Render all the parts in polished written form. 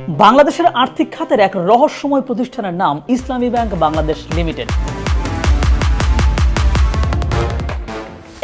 বাংলাদেশের আর্থিক খাতের এক রহস্যময় প্রতিষ্ঠানের নাম ইসলামী ব্যাংক বাংলাদেশ লিমিটেড।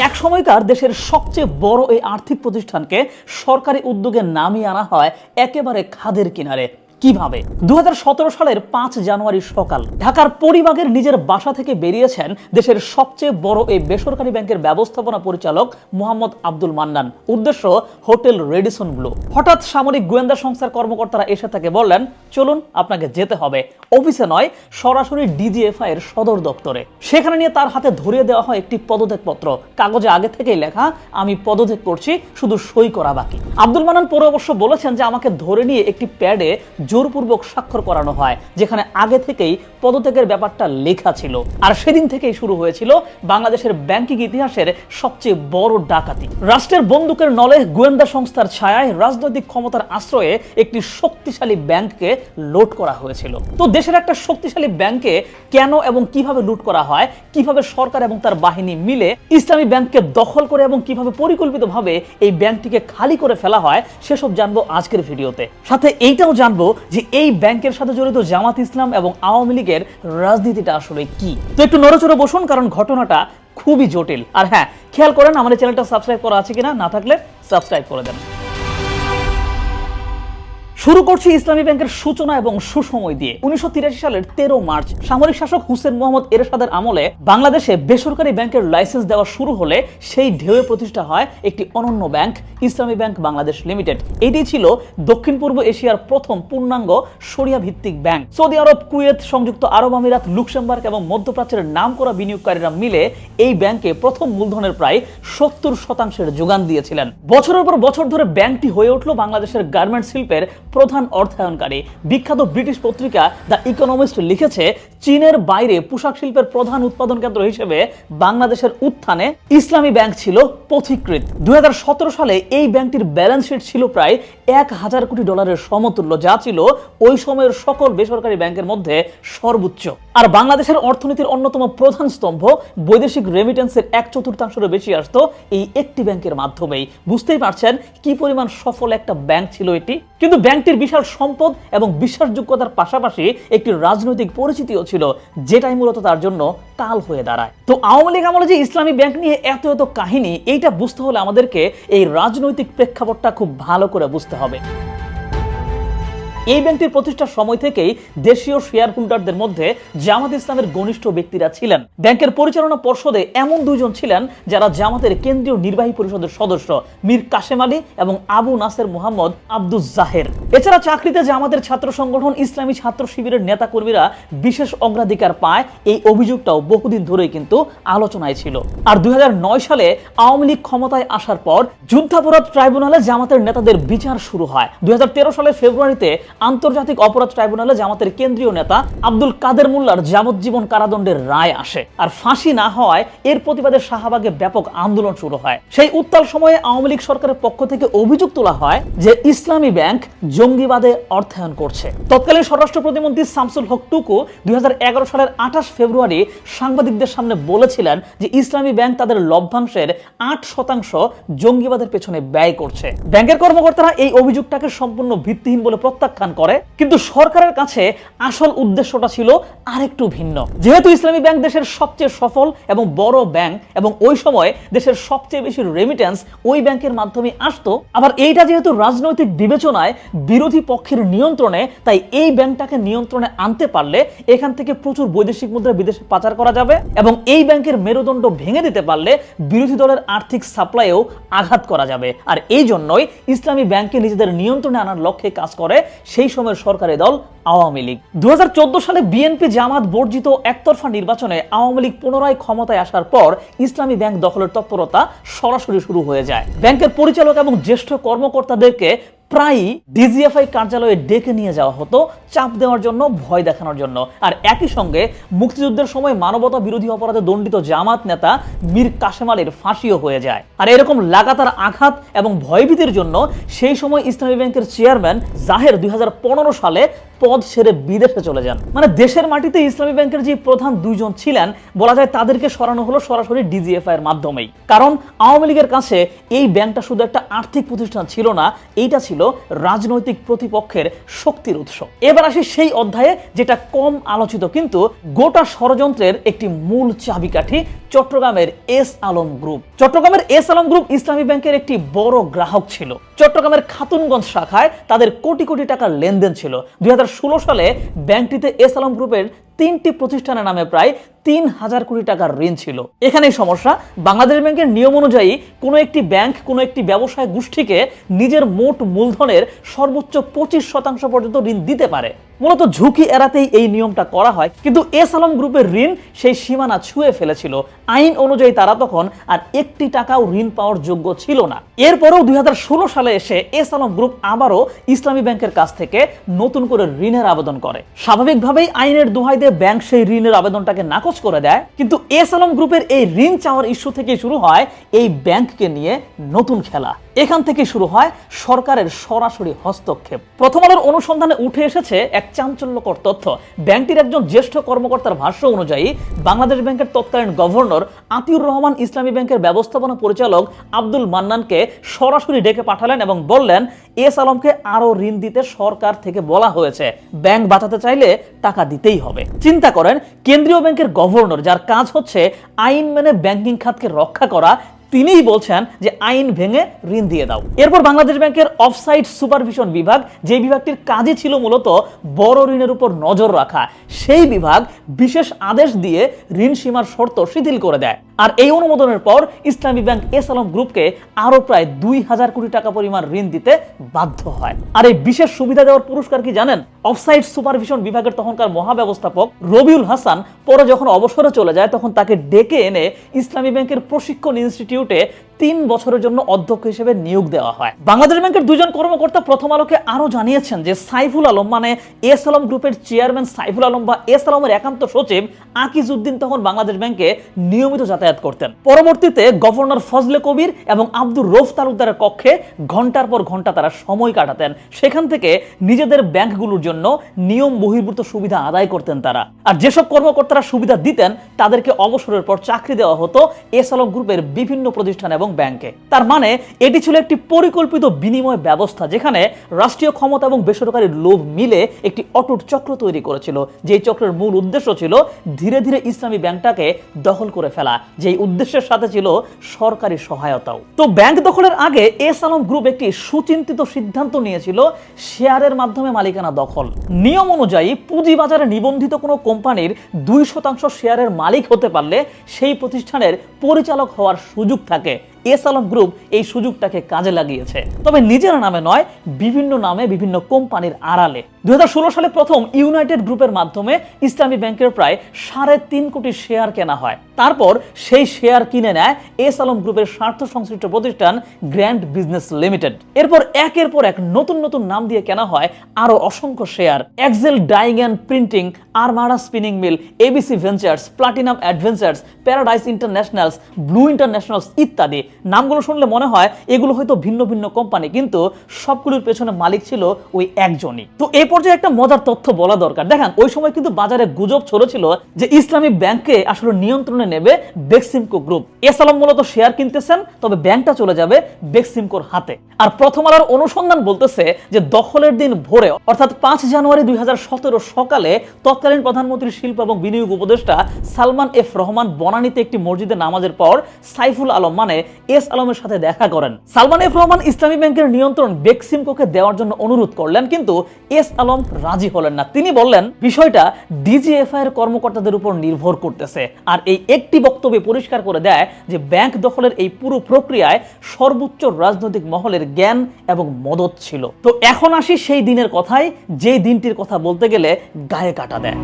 এক সময়কার দেশের সবচেয়ে বড় এই আর্থিক প্রতিষ্ঠানকে সরকারি উদ্যোগে নামিয়ে আনা হয় একেবারে খাদের কিনারে। কিভাবে? 2017 সালের 5 জানুয়ারি সকাল ঢাকার পরিবাগের নিজের বাসা থেকে বেরিয়েছেন দেশের সবচেয়ে বড় এই বেসরকারি ব্যাংকের ব্যবস্থাপনা পরিচালক মোহাম্মদ আব্দুল মান্নান। উদ্দেশ্য হোটেল রেডিসন ব্লু। হঠাৎ সামরিক গোয়েন্দা সংস্থার কর্মকর্তারা এসে তাকে বললেন, চলুন আপনাকে যেতে হবে। অফিসে নয়, সরাসরি ডিজিএফআই এর সদর দপ্তরে। সেখানে নিয়ে তার হাতে ধরিয়ে দেওয়া হয় একটি পদত্যাগপত্র। কাগজে আগে থেকেই লেখা, আমি পদত্যাগ করছি, শুধু সই করা বাকি। আব্দুল মান্নান পরে অবশ্য বলেছেন যে আমাকে ধরে নিয়ে একটি প্যাডে জোরপূর্বক স্বাক্ষর করানো হয়, যেখানে আগে থেকেই পদত্যাগের ব্যাপারটা লেখা ছিল। আর সেদিন থেকেই শুরু হয়েছিল বাংলাদেশের ব্যাংকিং ইতিহাসের সবচেয়ে বড় ডাকাতি। রাষ্ট্রের বন্দুকের নলে, গোয়েন্দা সংস্থার ছায়ায়, রাজনৈতিক ক্ষমতার আশ্রয়ে একটি শক্তিশালী ব্যাংককে লুট করা হয়েছিল। তো দেশের একটা শক্তিশালী ব্যাংকে কেন এবং কিভাবে লুট করা হয়, কিভাবে সরকার এবং তার বাহিনী মিলে ইসলামী ব্যাংককে দখল করে এবং কিভাবে পরিকল্পিতভাবে এই ব্যাংকটিকে খালি করে ফেলা হয়, সেসব জানবো আজকের ভিডিওতে। সাথে এইটাও জানবো যে এই ব্যাংকের সাথে জড়িত জামাত ইসলাম এবং আওয়ামী লীগের রাজনীতিটা আসলে কি। তো একটু নড়েচড়ে বসুন, কারণ ঘটনাটা খুবই জটিল। আর হ্যাঁ, খেয়াল করেন আমাদের চ্যানেলটা সাবস্ক্রাইব করা আছে কিনা, না থাকলে সাবস্ক্রাইব করে দেন। শুরু করছি ইসলামী ব্যাংকের সূচনা এবং সুসময় দিয়ে। 1983 সালের 13 মার্চ সামরিক শাসক হুসেন মোহাম্মদ এরশাদের আমলে বাংলাদেশে বেসরকারি ব্যাংকের লাইসেন্স দেওয়া শুরু হলে সেই ঢেউয়ে প্রতিষ্ঠা হয় একটি অনন্য ব্যাংক, ইসলামী ব্যাংক বাংলাদেশ লিমিটেড। এটি ছিল দক্ষিণ পূর্ব এশিয়ার প্রথম পূর্ণাঙ্গ শরিয়া ভিত্তিক ব্যাংক। সৌদি আরব, কুয়েত, সংযুক্ত আরব আমিরাত, লুক্সেমবার্গ এবং মধ্যপ্রাচ্যের নামকরা বিনিয়োগকারীরা মিলে এই ব্যাংকে প্রথম মূলধনের প্রায় 70% যোগান দিয়েছিলেন। বছরের পর বছর ধরে ব্যাংকটি হয়ে উঠল বাংলাদেশের গার্মেন্টস শিল্পের প্রধান অর্থায়নকারী। বিখ্যাত ব্রিটিশ পত্রিকা দ্য ইকোনমিস্ট লিখেছে, চীনের বাইরে পোশাক শিল্পের প্রধান উৎপাদন কেন্দ্র হিসেবে বাংলাদেশের উত্থানে ইসলামী ব্যাংক ছিল পথিকৃৎ। 2017 সালে এই ব্যাংকটির ব্যালেন্স শিট ছিল প্রায় $1000 কোটি সমতুল্য, যা ছিল ওই সময়ের সকল বেসরকারি ব্যাংকের মধ্যে সর্বোচ্চ। আর বাংলাদেশের অর্থনীতির অন্যতম প্রধান স্তম্ভ বৈদেশিক রেমিটেন্সের 1/4 বেশি আসতো এই একটি ব্যাংকের মাধ্যমেই। বুঝতেই পারছেন কি পরিমাণ সফল একটা ব্যাংক ছিল এটি। কিন্তু ব্যাংকটির বিশাল সম্পদ এবং বিশ্বাসযোগ্যতার পাশাপাশি একটি রাজনৈতিক পরিচিতিও ছিল, যেটাই মূলত তার জন্য কাল হয়ে দাঁড়ায়। তো আওয়ামী লীগ আমলে যে ইসলামী ব্যাংক নিয়ে এত এত কাহিনী, এইটা বুঝতে হলে আমাদেরকে এই রাজনৈতিক প্রেক্ষাপটটা খুব ভালো করে বুঝতে হবে। এই ব্যাংকটির প্রতিষ্ঠার সময় থেকেই দেশীয় শেয়ার হোল্ডারদের মধ্যে জামাত ইসলামের ঘনিষ্ঠ ব্যক্তিরা ছিলেন। ব্যাংকের পরিচালনা পর্ষদে এমন দুইজন ছিলেন যারা জামাতের কেন্দ্রীয় নির্বাহী পরিষদের সদস্য, মীর কাশেম আলী এবং আবু নাসের মোহাম্মদ আব্দুল জাহের। এছাড়া চাকরিতে জামাতের ছাত্র সংগঠন ইসলামী ছাত্র শিবিরের নেতাকর্মীরা বিশেষ অগ্রাধিকার পায়, এই অভিযোগটাও বহুদিন ধরেই কিন্তু আলোচনায় ছিল। আর 2009 সালে আওয়ামী লীগ ক্ষমতায় আসার পর যুদ্ধাপরাধ ট্রাইব্যুনালে জামাতের নেতাদের বিচার শুরু হয়। 2013 সালের ফেব্রুয়ারিতে আন্তর্জাতিক অপরাধ ট্রাইব্যুনালে জামাতের কেন্দ্রীয় নেতা আব্দুল কাদের মোল্লার যাবজ্জীবন কারাদণ্ডের রায় আসে। আর ফাঁসি না হওয়ায় এর প্রতিবাদে শাহবাগে ব্যাপক আন্দোলন শুরু হয়। সেই উত্তাল সময়ে আওয়ামী লীগ সরকারের পক্ষ থেকে অভিযোগ তোলা হয় যে ইসলামী ব্যাংক জঙ্গিবাদে অর্থায়ন করছে। তৎকালীন স্বরাষ্ট্র প্রতিমন্ত্রী শামসুল হক টুকু 2011 সালের 28 ফেব্রুয়ারি সাংবাদিকদের সামনে বলেছিলেন যে ইসলামী ব্যাংক তাদের লভ্যাংশের 8% জঙ্গিবাদের পেছনে ব্যয় করছে। ব্যাংকের কর্মকর্তারা এই অভিযোগটাকে সম্পূর্ণ ভিত্তিহীন বলে প্রত্যাখ্যান করে, কিন্তু সরকারের কাছে আসল উদ্দেশ্যটা ছিল আরেকটু ভিন্ন। যেহেতু ইসলামী ব্যাংক দেশের সবচেয়ে সফল এবং বড় ব্যাংক এবং ওই সময় দেশের সবচেয়ে বেশি রেমিটেন্স ওই ব্যাংকের মাধ্যমে আসতো, আবার এইটা যেহেতু রাজনৈতিক বিবেচনায় বিরোধী পক্ষের নিয়ন্ত্রণে, তাই এই ব্যাংকটাকে নিয়ন্ত্রণে আনতে পারলে এখান থেকে প্রচুর বৈদেশিক মুদ্রা বিদেশে পাচার করা যাবে এবং এই ব্যাংকের মেরুদণ্ড ভেঙে দিতে পারলে বিরোধী দলের আর্থিক সাপ্লাইও আঘাত করা যাবে। আর এই জন্যই ইসলামী ব্যাংককে নিজেদের নিয়ন্ত্রণে আনার লক্ষ্যে কাজ করে সেই সময়ের সরকারি দল আওয়ামী লীগ। 2014 সালে বিএনপি জামাত বর্জিত একতরফা নির্বাচনে আওয়ামী লীগ পুনরায় ক্ষমতায় আসার পর ইসলামী ব্যাংক দখলের তৎপরতা সরাসরি শুরু হয়ে যায়। ব্যাংকের পরিচালক এবং জ্যেষ্ঠ কর্মকর্তাদেরকে প্রায়ই ডিজিএফআই কার্যালয়ে ডেকে নিয়ে যাওয়া হতো, চাপ দেওয়ার জন্য, ভয় দেখানোর জন্য। আর একই সঙ্গে মুক্তিযুদ্ধের সময় মানবতা বিরোধী অপরাধে দণ্ডিত জামাত নেতা মীর কাশেম আলীর ফাঁসিও হয়ে যায়। আর এরকম লাগাতার আঘাত এবং ভয়ভীতির জন্য সেই সময় ইসলামী ব্যাংকের চেয়ারম্যান জাহের 2015 সালে পদ সেরে বিদেশে চলে যান। মানে দেশের মাটিতে ইসলামী ব্যাংকের যে প্রধান দুইজন ছিলেন, বলা যায় তাদেরকে সরানো হলো সরাসরি ডিজিএফআই এর মাধ্যমেই। কারণ আওয়ামী লীগের কাছে এই ব্যাংকটা শুধু একটা আর্থিক প্রতিষ্ঠান ছিল না, এইটা ছিল রাজনৈতিক প্রতিপক্ষের শক্তির উৎস। এবার আসি সেই অধ্যায়ে যেটা কম আলোচিত কিন্তু গোটা ষড়যন্ত্রের একটি মূল চাবিকাঠি, চট্টগ্রামের এস আলম গ্রুপ। চট্টগ্রামের এস আলম গ্রুপ ইসলামী ব্যাংকের একটি বড় গ্রাহক ছিল। চট্টগ্রামের খাতুনগঞ্জ শাখায় তাদের কোটি কোটি টাকার লেনদেন ছিল। 2016 সালে ব্যাংকটিতে এস আলম গ্রুপের 3টি প্রতিষ্ঠানের নামে প্রায় 3000 কোটি টাকার ঋণ ছিল। এখানেই সমস্যা, বাংলাদেশ ব্যাংকের নিয়ম অনুযায়ী কোনো একটি ব্যাংক কোনো একটি ব্যবসায় গোষ্ঠীকে নিজের মোট মূলধনের সর্বোচ্চ 25% পর্যন্ত ঋণ দিতে পারে। মূলত ঝুঁকি এড়াতেই এই নিয়মটা করা হয়, কিন্তু এস আলম গ্রুপের ঋণ সেই সীমানা ছুঁয়ে ফেলেছিল। আইন অনুযায়ী তারা তখন আর 1 টাকাও ঋণ পাওয়ার যোগ্য ছিল না। এরপরেও 2016 সালে এসে এস আলম গ্রুপ আবারও ইসলামী ব্যাংকের কাছ থেকে নতুন করে ঋণের আবেদন করে। স্বাভাবিকভাবেই আইনের দোহাই দিয়ে ব্যাংক সেই ঋণের আবেদনটাকে নাকচ করে দেয়, কিন্তু এস আলম গ্রুপের এই ঋণ চাওয়ার ইস্যু থেকে শুরু হয় এই ব্যাংককে নিয়ে নতুন খেলা। এখান থেকে শুরু হয় সরকারের সরাসরি হস্তক্ষেপ। প্রথম আলোর অনুসন্ধানে উঠে এসেছে এক চাঞ্চল্যকর তথ্য। ব্যাংকটির একজন জ্যেষ্ঠ কর্মকর্তার ভাষ্য অনুযায়ী বাংলাদেশ ব্যাংকের তৎকালীন গভর্নর আতিউর রহমান ইসলামী ব্যাংকের ব্যবস্থাপনা পরিচালক আব্দুল মান্নানকে সরাসরি ডেকে পাঠালেন এবং বললেন এস আলমকে আরো ঋণ দিতে সরকার থেকে বলা হয়েছে, ব্যাংক বাঁচাতে চাইলে টাকা দিতেই হবে। চিন্তা করেন, কেন্দ্রীয় ব্যাংকের গভর্নর, যার কাজ হচ্ছে আইন মেনে ব্যাংকিং খাতকে রক্ষা করা, তিনিই বলছেন যে আইন ভেঙে ঋণ দিয়ে দাও। এরপর বাংলাদেশ ব্যাংকের অফসাইট সুপারভিশন বিভাগ, যে বিভাগটির কাজই ছিল মূলত বড় ঋণের উপর নজর রাখা, সেই বিভাগ বিশেষ আদেশ দিয়ে ঋণ সীমার শর্ত শিথিল করে দেয়। আর এই অনুমোদনের পর ইসলামী ব্যাংক এস আলম গ্রুপকে আরো প্রায় 2000 কোটি টাকা পরিমাণ ঋণ দিতে বাধ্য হয়। আর এই বিশেষ সুবিধা দেওয়ার পুরস্কার কি জানেন? অফসাইট সুপারভিশন বিভাগের তখনকার মহাব্যবস্থাপক রবিউল হাসান পরে যখন অবসরে চলে যায়, তখন তাকে ডেকে এনে ইসলামী ব্যাংকের প্রশিক্ষণ ইনস্টিটিউটে 3 বছরের জন্য অধ্যক্ষ হিসেবে নিয়োগ দেওয়া হয়। বাংলাদেশ ব্যাংকের 2জন কর্মকর্তা প্রথম আলোকে আরো জানিয়েছেন যে সাইফুল আলম, মানে এস আলম গ্রুপের চেয়ারম্যান সাইফুল আলম বা এস আলমের একান্ত সচিব আকিজউদ্দিন, তখন বাংলাদেশ ব্যাংকে নিয়মিত যাতায়াত করতেন। পরবর্তীতে গভর্নর ফজলে কবির এবং আব্দুর রৌফ তালুকদারের কক্ষে ঘন্টার পর ঘন্টা তারা সময় কাটাতেন। সেখান থেকে নিজেদের ব্যাংকগুলোর জন্য নিয়ম বহির্ভূত সুবিধা আদায় করতেন তারা। আর যেসব কর্মকর্তারা সুবিধা দিতেন তাদেরকে অবসরের পর চাকরি দেওয়া হতো এস আলম গ্রুপের বিভিন্ন প্রতিষ্ঠান এবং ব্যাংকে। তার মানে এটি ছিল একটি পরিকল্পিত বিনিময় ব্যবস্থা, যেখানে রাষ্ট্রীয় ক্ষমতা এবং বেসরকারি লোভ মিলে একটি অটুট চক্র তৈরি করেছিল। যেই চক্রের মূল উদ্দেশ্য ছিল ধীরে ধীরে ইসলামী ব্যাংকটাকে দখল করে ফেলা, যেই উদ্দেশ্যের সাথে ছিল সরকারি সহায়তাও। তো ব্যাংক দখলের আগে এস আলম গ্রুপ একটি সুচিন্তিত সিদ্ধান্ত নিয়েছিল শেয়ারের মাধ্যমে মালিকানা দখল। নিয়ম অনুযায়ী পুঁজিবাজারে নিবন্ধিত কোনো কোম্পানির 2% শেয়ারের মালিক হতে পারলে সেই প্রতিষ্ঠানের পরিচালক হওয়ার সুযোগ থাকে। এস আলম গ্রুপ এই সুযোগটাকে কাজে লাগিয়েছে, তবে নিজের নামে নয়, বিভিন্ন নামে বিভিন্ন কোম্পানির আড়ালে। 2016 সালে প্রথম ইউনাইটেড গ্রুপের মাধ্যমে ইসলামী ব্যাংকের প্রায় 3.5 কোটি শেয়ার কেনা হয়। তারপর সেই শেয়ার কিনে নেয় এস আলম গ্রুপের স্বার্থ সংশ্লিষ্ট প্রতিষ্ঠান গ্র্যান্ড বিজনেস লিমিটেড। এরপর একের পর এক নতুন নতুন নাম দিয়ে কেনা হয় আরো অসংখ্য share. Excel dyeing and printing, Armada spinning mill, ABC ventures, platinum adventures, paradise internationals, blue internationals ইত্যাদি। নামগুলো শুনলে মনে হয় এগুলো হয়তো ভিন্ন ভিন্ন কোম্পানি, কিন্তু সবগুলোর পেছনে মালিক ছিল ওই একজনই। তো এই পর্যায়ে একটা মজার তথ্য বলা দরকার। দেখেন, ওই সময় কিন্তু বাজারে গুজব ছড়েছিল যে ইসলামী ব্যাংকে আসলে নিয়ন্ত্রণে নেবে বেক্সিমকো গ্রুপ। এস আলম মূলত শেয়ার কিনতেছেন, তবে ব্যাংকটা চলে যাবে বেক্সিমকোর হাতে। আর প্রথম আলোর অনুসন্ধান বলতেছে যে দখলের দিন ভোরে, অর্থাৎ 5 জানুয়ারি 2017 সকালে তৎকালীন প্রধানমন্ত্রী শিল্প এবং বিনিয়োগ উপদেষ্টা সালমান এফ রহমান বনানীতে একটি মসজিদে নামাজের পর সাইফুল আলম, মানে এস আলমের সাথে দেখা করেন। সালমান এফ রহমান ইসলামী ব্যাংকের নিয়ন্ত্রণ বেক্সিমকোকে দেওয়ার জন্য অনুরোধ করলেন, কিন্তু এস আলম রাজি হলেন না। তিনি বললেন বিষয়টা ডিজিএফআই এর কর্মকর্তাদের উপর নির্ভর করতেছে। আর এই একটি বক্তব্যে পরিষ্কার করে দেয় যে ব্যাংক দখলের এই পুরো প্রক্রিয়ায় সর্বোচ্চ রাজনৈতিক মহলের জ্ঞান এবং মদত ছিল। তো এখন আসি সেই দিনের কথায়, যে দিনটির কথা বলতে গেলে গায়ে কাটা দেয়।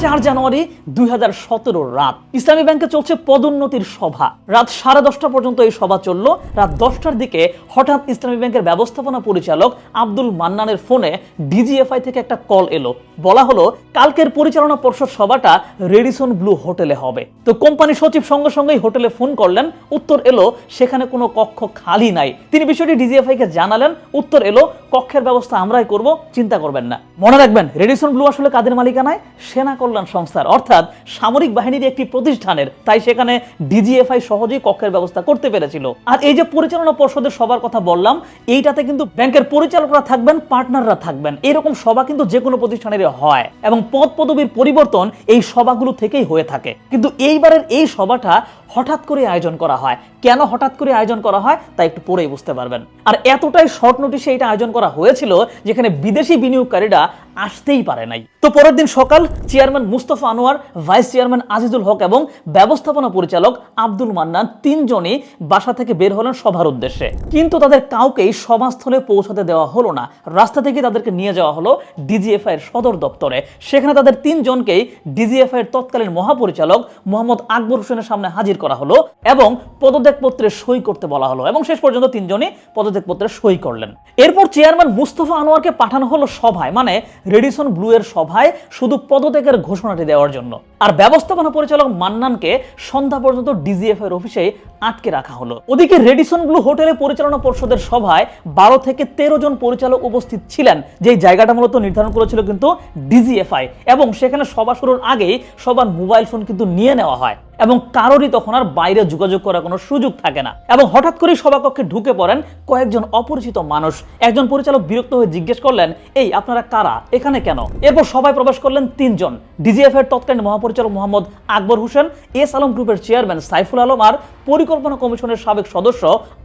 4 জানুয়ারি 2017 রাত ইসলামী ব্যাংকে চলছে পদোন্নতির সভা। রাত 10:30 পর্যন্ত এই সভা চললো। রাত 10টার দিকে হঠাৎ ইসলামী ব্যাংকের ব্যবস্থাপনা পরিচালক আব্দুল মান্নানের ফোনে ডিজিএফআই থেকে একটা কল এলো। বলা হলো কালকের পরিচালনা পর্ষদ সভাটা রেডিসন ব্লু হোটেলে হবে। তো কোম্পানি সচিব সঙ্গে সঙ্গেই হোটেলে ফোন করলেন। উত্তর এলো সেখানে কোনো কক্ষ খালি নাই। তিনি বিষয়টি ডিজিএফআই কে জানালেন। উত্তর এলো কক্ষের ব্যবস্থা আমরাই করব, চিন্তা করবেন না। মনে রাখবেন, রেডিসন ব্লু আসলে কাদের মালিকানায়? সেনা কল্যাণ সংস্থার অর্থাৎ সামরিক বাহিনীর একটি প্রতিষ্ঠানের, তাই সেখানে ডিজিএফআই সহজেই কক্ষের ব্যবস্থা করতে পেরেছিল। আর এই যে পরিচালনা পর্ষদের সবার কথা বললাম, এইটাতে কিন্তু ব্যাংকের পরিচালকরা থাকবেন, পার্টনাররা থাকবেন। এরকম সভা কিন্তু যে কোনো প্রতিষ্ঠানের হয় এবং পদ পদবীর পরিবর্তন এই সভাগুলো থেকেই হয়ে থাকে। কিন্তু এইবারের এই সভাটা হঠাৎ করে আয়োজন করা হয়। কেন হঠাৎ করে আয়োজন করা হয় তা একটু পরেই বুঝতে পারবেন। আর এতটাই শর্ট নোটিশে এটা আয়োজন করা হয়েছিল যেখানে বিদেশি বিনিয়োগকারীরা আসতেই পারে নাই। তো পরের দিন সকাল chairman Mustafa Anwar, vice chairman Azizul Haque এবং ব্যবস্থাপনা পরিচালক আব্দুল মান্নান তিনজনই বাসা থেকে বের হলেন সভার উদ্দেশ্যে। কিন্তু তাদের কাউকেই সভাস্থলে পৌঁছাতে দেওয়া হলো না। রাস্তা থেকে তাদেরকে নিয়ে যাওয়া হলো ডিজিএফআই এর সদর দপ্তরে। সেখানে তাদের তিনজনকেই ডিজিএফআই এর তৎকালীন মহাপরিচালক মোহাম্মদ আকবর হোসেনের সামনে হাজির করা হলো এবং পদত্যাগপত্রে সই করতে বলা হলো এবং শেষ পর্যন্ত তিনজনই পদত্যাগপত্রে সই করলেন। এরপর চেয়ারম্যান মুস্তফা আনোয়ারকে পাঠানো হলো সভায়, মানে রেডিসন ব্লু এর সভায়, শুধু পদত্যাগের ঘোষণাটি দেওয়ার জন্য। আর ব্যবস্থাপনা পরিচালক মান্নানকে সন্ধ্যা পর্যন্ত ডিজিএফআই এর অফিসে আটকে রাখা হলো। ওদিকে রেডিসন ব্লু হোটেলে পরিচালনা পর্ষদের সভায় 12 থেকে 13 জন পরিচালক উপস্থিত ছিলেন, যেই জায়গাটা মূলত নির্ধারণ করেছিল কিন্তু ডিজিএফআই, এবং সেখানে সভা শুরুর আগেই সবার মোবাইল ফোন কিন্তু নিয়ে নেওয়া হয় এবং কারোরই তখন আর বাইরে যোগাযোগ করার কোনো সুযোগ থাকে না। এবং হঠাৎ করে সভাকক্ষে ঢুকে পড়েন কয়েকজন অপরিচিত মানুষ। একজন পরিচালক বিরক্ত হয়ে জিজ্ঞেস করলেন, এই আপনারা কারা, এখানে কেন? এরপর সভায় প্রবেশ করলেন তিনজন, ডিজিএফআই এর তৎকালীন মহাপরিচালক মোহাম্মদ আকবর হোসেন, এস আলম গ্রুপের চেয়ারম্যান সাইফুল আলম আর পরিকল্পনা কমিশনের সাবেক সদস্য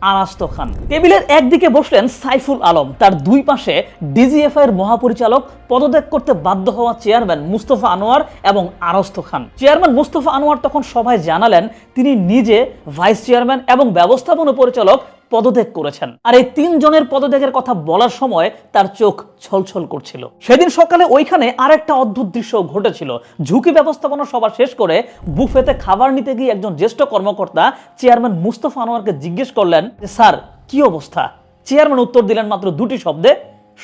আরাস্ত খান। টেবিলের একদিকে বসলেন সাইফুল আলম, তার দুই পাশে ডিজিএফআই এর মহাপরিচালক, পদত্যাগ করতে বাধ্য হওয়া চেয়ারম্যান মুস্তফা আনোয়ার এবং আরাস্ত খান। চেয়ারম্যান মুস্তফা আনোয়ার তখন সভায় জানালেন তিনি নিজে ভাইস চেয়ারম্যান এবং ব্যবস্থাপনা পরিচালক পদত্যাগ করেছেন। আর এই তিনজনের পদত্যাগের কথা বলার সময় তার চোখ ছলছল করছিল। সেদিন সকালে ওইখানে আরেকটা অদ্ভুত দৃশ্য ঘটেছিল। ঝুঁকি ব্যবস্থাপনা সভা শেষ করে বুফেতে খাবার নিতে গিয়ে একজন জ্যেষ্ঠ কর্মকর্তা চেয়ারম্যান মুস্তফা আনোয়ারকে জিজ্ঞেস করলেন, স্যার কি অবস্থা? চেয়ারম্যান উত্তর দিলেন মাত্র দুটি শব্দে,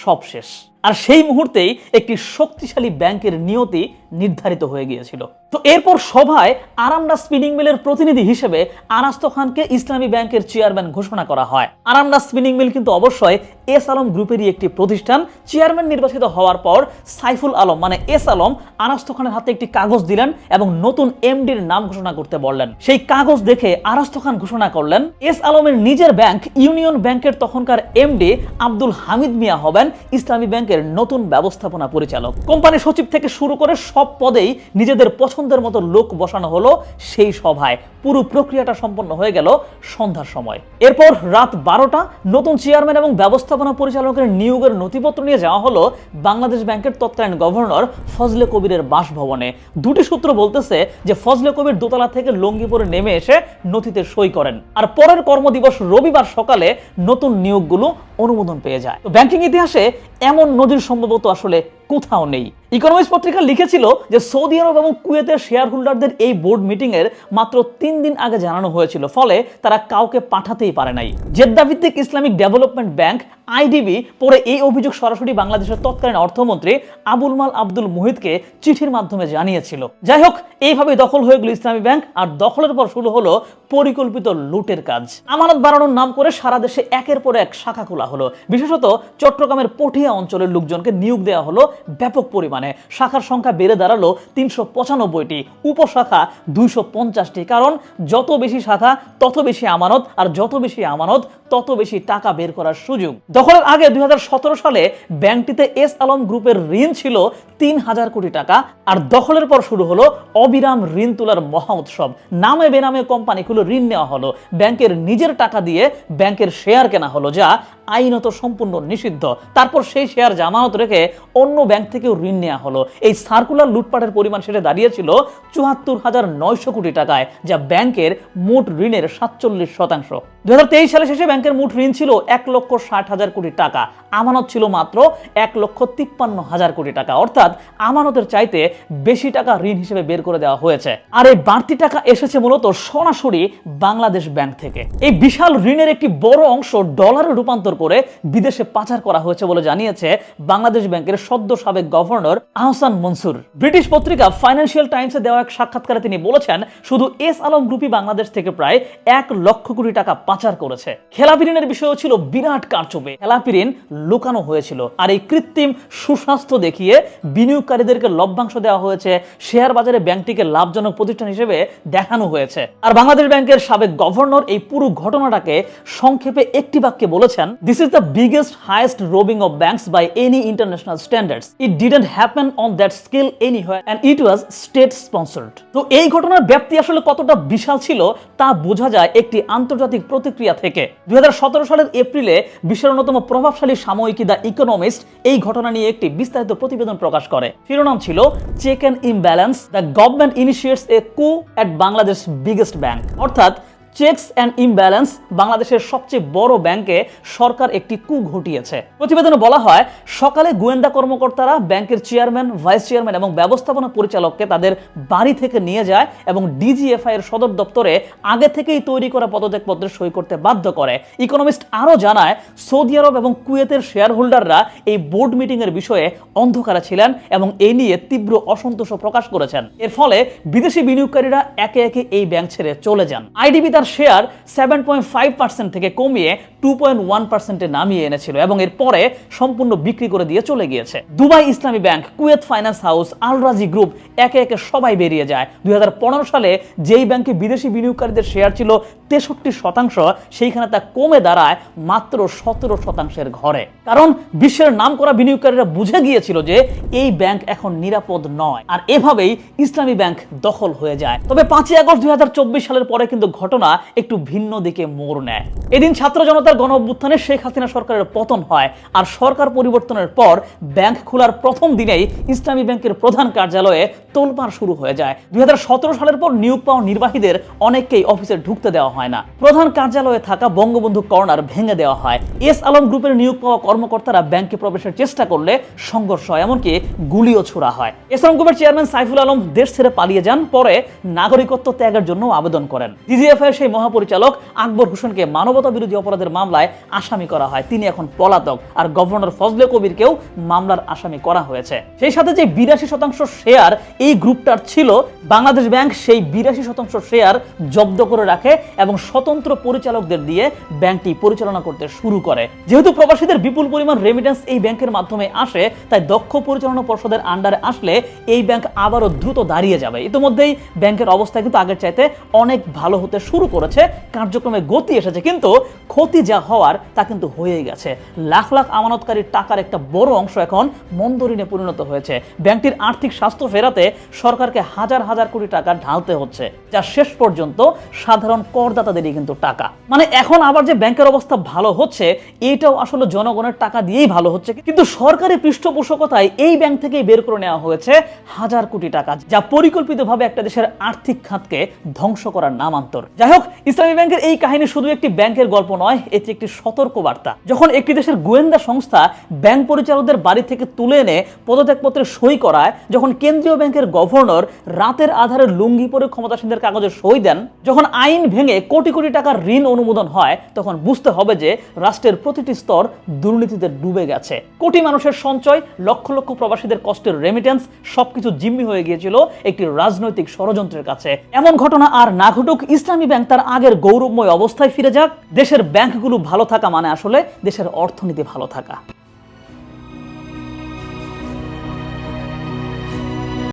সব শেষ। আর সেই মুহূর্তেই একটি শক্তিশালী ব্যাংকের নিয়তি নির্ধারিত হয়ে গিয়েছিল। তো এরপর সভায় আরামডা স্পিনিং মিলের প্রতিনিধি হিসেবে আরাস্ত খানকে ইসলামী ব্যাংকের চেয়ারম্যান ঘোষণা করা হয়। আরামডা স্পিনিং মিল কিন্তু অবশ্যই এস আলম গ্রুপেরই একটি প্রতিষ্ঠান। চেয়ারম্যান নির্বাচিত হওয়ার পর সাইফুল আলম মানে এস আলম আরাস্ত খানের হাতে একটি কাগজ দিলেন এবং নতুন এমডির নাম ঘোষণা করতে বললেন। সেই কাগজ দেখে আরাস্ত খান ঘোষণা করলেন এস আলমের নিজের ব্যাংক ইউনিয়ন ব্যাংকের তখনকার এমডি আব্দুল হামিদ মিয়া হবেন ইসলামী ব্যাংকের নতুন ব্যবস্থাপনা পরিচালক। কোম্পানির সচিব থেকে শুরু করে সব পদেই নিজেদের পছন্দের মতো লোক বসানো হলো সেই সভায়। পুরো প্রক্রিয়াটা সম্পন্ন হয়ে গেল সন্ধ্যার সময়। এরপর রাত 12টা নতুন চেয়ারম্যান এবং ব্যবস্থাপনা পরিচালকের নিয়োগের নথিপত্র নিয়ে যাওয়া হলো বাংলাদেশ ব্যাংকের তৎকালীন গভর্নর ফজলে কবিরের বাসভবনে। দুটি সূত্র বলতেছে যে ফজলে কবির দোতলা থেকে লুঙ্গি পরে নেমে এসে নথিতে সই করেন আর পরের কর্মদিবস রবিবার সকালে নতুন নিয়োগগুলো অনুমোদন পেয়ে যায়। তো ব্যাংকিং ইতিহাসে এমন নজির সম্ভবত আসলে কোথাও নেই। ইকোনমিক্স পত্রিকা লিখেছিল যে সৌদি আরব এবং কুয়েতের শেয়ার হোল্ডারদের এই বোর্ড মিটিং এর মাত্র 3 দিন আগে জানানো হয়েছিল, ফলে তারা কাউকে পাঠাতেই পারে নাই। জেদ্দা ভিত্তিক ইসলামিক ডেভেলপমেন্ট ব্যাংক আইডিবি পরে এই অভিযোগ সরাসরি বাংলাদেশের তৎকালীন অর্থমন্ত্রী আবুল মাল আব্দুল মুহিতকে চিঠির মাধ্যমে জানিয়েছিল। যাই হোক, এইভাবে দখল হয়ে গেল ইসলামী ব্যাংক আর দখলের পর শুরু হলো পরিকল্পিত লুটের কাজ। আমানত বাড়ানোর নাম করে সারা দেশে একের পর এক শাখা খোলা হলো। বিশেষত চট্টগ্রামের পটিয়া অঞ্চলের লোকজনকে নিয়োগ দেওয়া হলো ব্যাপক পরিমাণে। শাখার সংখ্যা বেড়ে দাঁড়ালো 395টি, উপশাখা 250টি। কারণ যত বেশি শাখা তত বেশি আমানত, আর যত বেশি আমানত তত বেশি টাকা বের করার সুযোগ। দখলের আগে 2017 সালে ব্যাংকটিতে এস আলম গ্রুপের ঋণ ছিল 3000 কোটি টাকা। আর দখলের পর শুরু হলো অবিরাম ঋণ তোলার মহা উৎসব। নামে বেনামে কোম্পানিগুলো ঋণ নেওয়া হলো, ব্যাংকের নিজের টাকা দিয়ে ব্যাংকের শেয়ার কেনা হলো, যা আইনত সম্পূর্ণ নিষিদ্ধ। তারপর সেই শেয়ার জামানত রেখে অন্য ব্যাংক থেকেও ঋণ নেওয়া হলো। এই সার্কুলার লুটপাটের পরিমাণ সেটা দাঁড়িয়েছিল 74,900 কোটি টাকায়, যা ব্যাংকের মোট ঋণের 47%। 2023 সালে শেষে ব্যাংকের মোট ঋণ ছিল 1,60,000 কোটি টাকা, আমানত ছিল মাত্র 1,53,000 কোটি টাকা। অর্থাৎ আমানতের চাইতে বেশি টাকা ঋণ হিসেবে বের করে দেওয়া হয়েছে। আর এই বাড়তি টাকা এসেছে মূলত সরাসরি বাংলাদেশ ব্যাংক থেকে। এই বিশাল ঋণের একটি বড় অংশ ডলারে রূপান্তর করে বিদেশে পাচার করা হয়েছে বলে জানিয়েছে বাংলাদেশ ব্যাংকের সদ্য সাবেক গভর্নর আহসান মনসুর। ব্রিটিশ পত্রিকা ফাইন্যান্সিয়াল টাইমসে দেওয়া এক সাক্ষাৎকারে তিনি বলেছেন, শুধু এস আলম গ্রুপই বাংলাদেশ থেকে প্রায় 1 লক্ষ কোটি টাকা পাচার করেছে। খেলাপি ঋণের বিষয়ও ছিল বিরাট কারচুপি। খেলাপি ঋণ লুকানো হয়েছিল আর এই কৃত্রিম সুস্বাস্থ্য দেখিয়ে বিনিয়োগকারীদেরকে লভ্যাংশ দেওয়া হয়েছে, শেয়ার বাজারে ব্যাংকটিকে লাভজনক প্রতিষ্ঠান হিসেবে দেখানো হয়েছে। আর বাংলাদেশ ব্যাংকের সাবেক গভর্নর এই পুরো ঘটনাটাকে সংক্ষেপে একটি বাক্যে বলেছেন, this is the biggest highest robbing of banks by any international standards. It didn't happen on that scale anywhere and it was state sponsored. তো এই ঘটনার ব্যাপ্তি আসলে কতটা বিশাল ছিল তা বোঝা যায় একটি আন্তর্জাতিক প্রতিক্রিয়া থেকে। 2017 সালের এপ্রিলে বিশ্বের অন্যতম প্রভাবশালী সাময়িকী দ্য ইকোনমিস্ট এই ঘটনা নিয়ে একটি বিস্তারিত প্রতিবেদন প্রকাশ করে। শিরোনাম ছিল check and imbalance, the government initiates a coup at Bangladesh biggest bank. অর্থাৎ চেকস অ্যান্ড ইমব্যালেন্স, বাংলাদেশের সবচেয়ে বড় ব্যাংকে সরকার একটি কু ঘটিয়েছে। প্রতিবেদনে বলা হয়, সকালে গোয়েন্দা কর্মকর্তারা ব্যাংকের চেয়ারম্যান, ভাইস চেয়ারম্যান এবং ব্যবস্থাপনা পরিচালককে তাদের বাড়ি থেকে নিয়ে যায় এবং ডিজিএফআই এর সদর দপ্তরে আগে থেকেই তৈরি করা পদত্যাগপত্রে সই করতে বাধ্য করে। ইকোনমিস্ট আরও জানায়, সৌদি আরব এবং কুয়েতের শেয়ার হোল্ডাররা এই বোর্ড মিটিং এর বিষয়ে অন্ধকারে ছিলেন এবং এই নিয়ে তীব্র অসন্তোষ প্রকাশ করেছেন। এর ফলে বিদেশি বিনিয়োগকারীরা একে একে এই ব্যাংক ছেড়ে চলে যান। আইডিবি তার শেয়ার 7.5% থেকে কমিয়ে 2.1% নামিয়ে এনেছিল এবং এর পরে সম্পূর্ণ বিক্রি করে দিয়ে চলে গিয়েছে। দুবাই ইসলামী ব্যাংক, কুয়েত ফাইন্যান্স হাউস, আল রাজি গ্রুপ, একে একে সবাই বেরিয়ে যায়। 2015 সালে যেই ব্যাংকে বিদেশি বিনিয়োগকারীদের শেয়ার ছিল 63%, সেইখানে তা কমে দাঁড়ায় মাত্র 17%-এর ঘরে। কারণ বিশ্বের নামকরা বিনিয়োগকারীরা বুঝে গিয়েছিল যে এই ব্যাংক এখন নিরাপদ নয়, আর এভাবেই ইসলামী ব্যাংক দখল হয়ে যায়। তবে 5 আগস্ট 2024 সালের পরে কিন্তু ঘটনা একটু ভিন্ন দিকে মোড় নেয়। এদিন ছাত্র জনতার গণ অভ্যুত্থানে শেখ হাসিনা সরকারের পতন হয়, আর সরকার পরিবর্তনের পর ব্যাংক খোলার প্রথম দিনেই ইসলামী ব্যাংকের প্রধান কার্যালয়ে তোলপাড় শুরু হয়ে যায়। 2017 সালের পর নিয়োগ পাওয়া নির্বাহীদের অনেককেই অফিসে ঢুকতে দেওয়া হয় না। প্রধান কার্যালয়ে থাকা বঙ্গবন্ধু কর্নার ভেঙে দেওয়া হয়। এস আলম গ্রুপের নিয়োগ পাওয়া কর্মকর্তারা ব্যাংকে প্রবেশের চেষ্টা করলে সংঘর্ষ হয়, এমনকি গুলিও ছোড়া হয়। এস আলম গ্রুপের চেয়ারম্যান সাইফুল আলম দেশ ছেড়ে পালিয়ে যান, পরে নাগরিকত্ব ত্যাগের জন্য আবেদন করেন। ডিজিএফআই সেই মহাপরিচালক আকবর হোসেনকে মানবতা বিরোধী অপরাধের মামলায় আসামি করা হয়, তিনি এখন পলাতক। আর গভর্নর ফজলে কবিরকেও মামলার আসামি করা হয়েছে। সেই সাথে যে 82% শেয়ার এই গ্রুপটার ছিল, বাংলাদেশ ব্যাংক সেই 82% শেয়ার জব্দ করে রাখে এবং স্বতন্ত্র পরিচালকদের দিয়ে ব্যাংকটি পরিচালনা করতে শুরু করে। যেহেতু প্রবাসীদের বিপুল পরিমাণ রেমিটেন্স এই ব্যাংকের মাধ্যমে আসে, তাই দক্ষ পরিচালনা পর্ষদের আন্ডারে আসলে এই ব্যাংক আবারও দ্রুত দাঁড়িয়ে যাবে। ইতিমধ্যেই ব্যাংকের অবস্থা কিন্তু আগের চাইতে অনেক ভালো হতে শুরু করেছে, কার্যক্রমে গতি এসেছে, কিন্তু ক্ষতি যা হওয়ার তা কিন্তু হয়েই গেছে। লাখ লাখ আমানতকারীর টাকার একটা বড় অংশ এখন মন্দঋণে পরিণত হয়েছে। ব্যাংকটির আর্থিক স্বাস্থ্য ফেরাতে সরকারকে হাজার হাজার কোটি টাকা ঢালতে হচ্ছে, যা শেষ পর্যন্ত সাধারণ করদাতাদেরই কিন্তু টাকা। মানে এখন আবার যে ব্যাংকের অবস্থা ভালো হচ্ছে, এটাও আসলে জনগণের টাকা দিয়েই ভালো হচ্ছে, কিন্তু সরকারি পৃষ্ঠপোষকতায় এই ব্যাংক থেকেই বের করে নেওয়া হয়েছে হাজার কোটি টাকা, যা পরিকল্পিতভাবে একটা দেশের আর্থিক খাতকে ধ্বংস করার নামান্তর। যাই হোক, ইসলামী ব্যাংকের এই কাহিনী শুধু একটি ব্যাংকের গল্প নয়, এটি একটি সতর্ক বার্তা। যখন একটি দেশের গোয়েন্দা সংস্থা ব্যাংক পরিচালকদের বাড়ি থেকে তুলে এনে পদত্যাগপত্রে সই করায়, যখন কেন্দ্রীয় ব্যাংকের গভর্নর রাতের আধারে লুঙ্গি পরে ক্ষমতাসীনদের কাগজে সই দেন, যখন আইন ভেঙে কোটি কোটি টাকার ঋণ অনুমোদন হয়, তখন বুঝতে হবে যে রাষ্ট্রের প্রতিটি স্তর দুর্নীতিতে ডুবে গেছে। কোটি মানুষের সঞ্চয়, লক্ষ লক্ষ প্রবাসীদের কষ্টের রেমিটেন্স, সবকিছু জিম্মি হয়ে গিয়েছিল একটি রাজনৈতিক ষড়যন্ত্রের কাছে। এমন ঘটনা আর না ঘটুক, ইসলামী ব্যাংক তার আগের গৌরবময় অবস্থায় ফিরে যাক। দেশের ব্যাংকগুলো ভালো থাকা মানে আসলে দেশের অর্থনীতি ভালো থাকা।